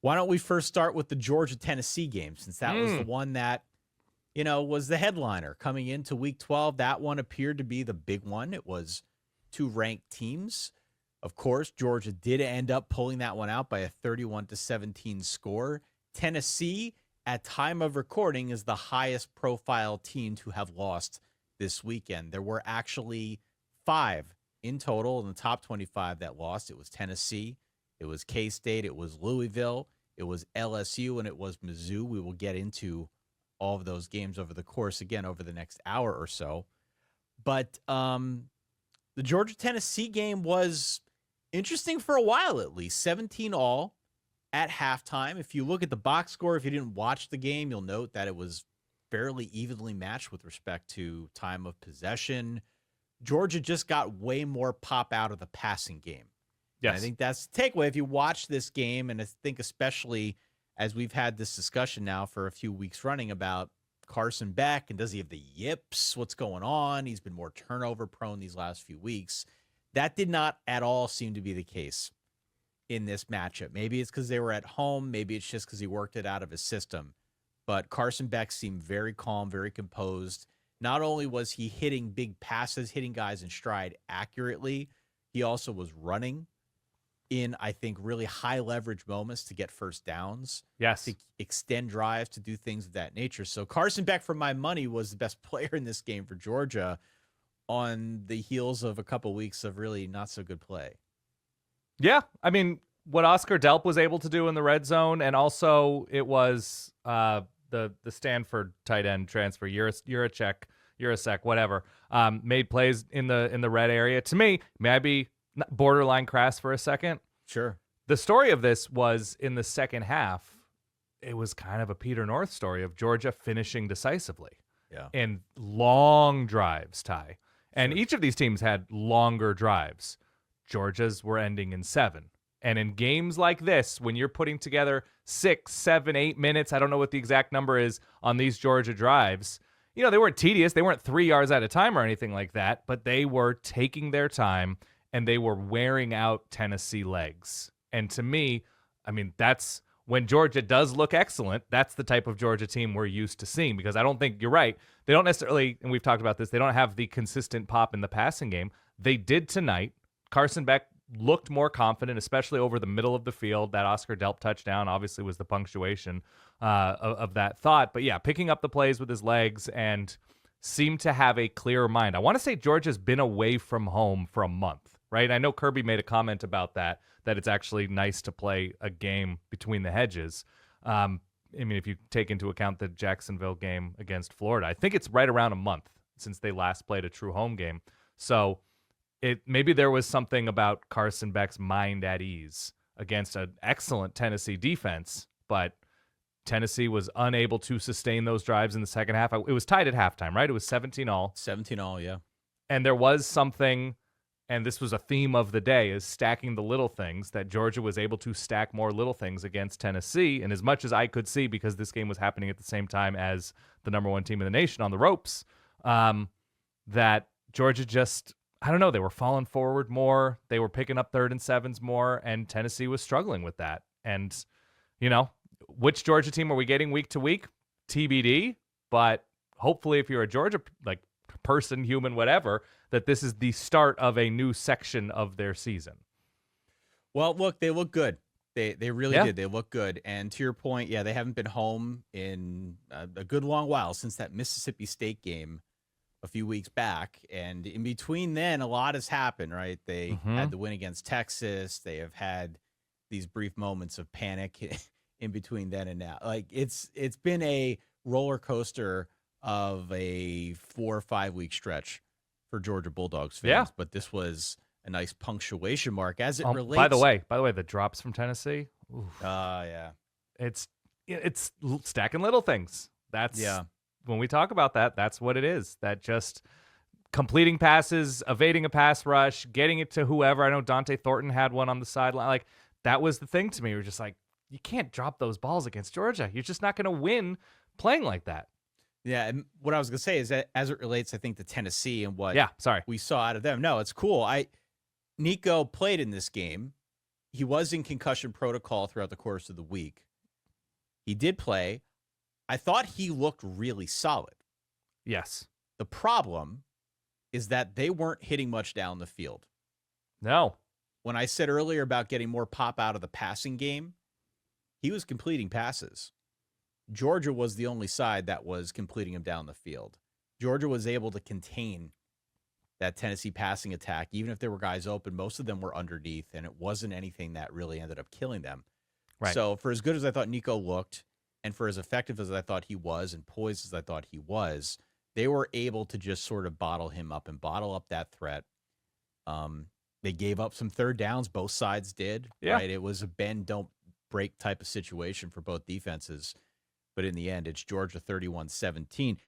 Why don't we first start with the Georgia-Tennessee game, since that was the one that, was the headliner coming into Week 12. That one appeared to be the big one. It was two ranked teams. Of course, Georgia did end up pulling that one out by a 31-17 score. Tennessee, at time of recording, is the highest profile team to have lost this weekend. There were actually 5 in total in the top 25 that lost. It was Tennessee, it was K-State, it was Louisville, it was LSU, and it was Mizzou. We will get into all of those games over the course, again, over the next hour or so. But the Georgia-Tennessee game was interesting for a while, at least. 17-all at halftime. If you look at the box score, if you didn't watch the game, you'll note that it was fairly evenly matched with respect to time of possession. Georgia just got way more pop out of the passing game. Yes. And I think that's the takeaway. If you watch this game, and I think especially as we've had this discussion now for a few weeks running about Carson Beck, and does he have the yips? What's going on? He's been more turnover prone these last few weeks. That did not at all seem to be the case in this matchup. Maybe it's because they were at home. Maybe it's just because he worked it out of his system. But Carson Beck seemed very calm, very composed. Not only was he hitting big passes, hitting guys in stride accurately, he also was running in, I think, really high leverage moments to get first downs. Yes. To extend drives, to do things of that nature. So Carson Beck, for my money, was the best player in this game for Georgia on the heels of a couple weeks of really not so good play. Yeah. I mean, what Oscar Delp was able to do in the red zone, and also it was the Stanford tight end transfer, Urasek, whatever, made plays in the red area. To me, may I be borderline crass for a second? Sure. The story of this was in the second half, it was kind of a Peter North story of Georgia finishing decisively. Yeah. In long drives, Ty. And each of these teams had longer drives. Georgia's were ending in 7. And in games like this, when you're putting together 6, 7, 8 minutes, I don't know what the exact number is on these Georgia drives, they weren't tedious. They weren't 3 yards at a time or anything like that, but they were taking their time and they were wearing out Tennessee legs. And to me, I mean, that's when Georgia does look excellent. That's the type of Georgia team we're used to seeing, because I don't think you're right. They don't necessarily, and we've talked about this, they don't have the consistent pop in the passing game. They did tonight. Carson Beck looked more confident, especially over the middle of the field. That Oscar Delp touchdown obviously was the punctuation of that thought. But yeah, picking up the plays with his legs and seemed to have a clearer mind. I want to say Georgia's been away from home for a month, right? I know Kirby made a comment about that it's actually nice to play a game between the hedges. I mean, if you take into account the Jacksonville game against Florida, I think it's right around a month since they last played a true home game. So maybe there was something about Carson Beck's mind at ease against an excellent Tennessee defense, but Tennessee was unable to sustain those drives in the second half. It was tied at halftime, right? It was 17-all. 17-all, yeah. And there was something, and this was a theme of the day, is stacking the little things, that Georgia was able to stack more little things against Tennessee. And as much as I could see, because this game was happening at the same time as the number 1 team in the nation on the ropes, that Georgia just, I don't know, they were falling forward more. They were picking up 3rd and 7s more, and Tennessee was struggling with that. And, which Georgia team are we getting week to week? TBD. But hopefully if you're a Georgia person, human, whatever, that this is the start of a new section of their season. Well, look, they look good. They really did. They look good. And to your point, they haven't been home in a good long while, since that Mississippi State game a few weeks back. And in between then, a lot has happened, right? They had the win against Texas. They have had these brief moments of panic in between then and now. Like, it's been a roller coaster of a 4 or 5 week stretch for Georgia Bulldogs fans. Yeah. But this was a nice punctuation mark as it relates. By the way, the drops from Tennessee. Yeah. It's stacking little things. That's when we talk about that, that's what it is. That just completing passes, evading a pass rush, getting it to whoever. I know Dante Thornton had one on the sideline. Like, that was the thing to me. We're just like, you can't drop those balls against Georgia. You're just not going to win playing like that. Yeah, and what I was going to say is that as it relates, I think, to Tennessee and what we saw out of them. No, it's cool. Nico played in this game, he was in concussion protocol throughout the course of the week. He did play. I thought he looked really solid. Yes. The problem is that they weren't hitting much down the field. No. When I said earlier about getting more pop out of the passing game, he was completing passes. Georgia was the only side that was completing them down the field. Georgia was able to contain that Tennessee passing attack. Even if there were guys open, most of them were underneath, and it wasn't anything that really ended up killing them. Right. So for as good as I thought Nico looked, and for as effective as I thought he was, and poised as I thought he was, they were able to just sort of bottle him up and bottle up that threat. They gave up some third downs. Both sides did. Yeah. Right? It was a bend, don't break type of situation for both defenses. But in the end, it's Georgia 31-17.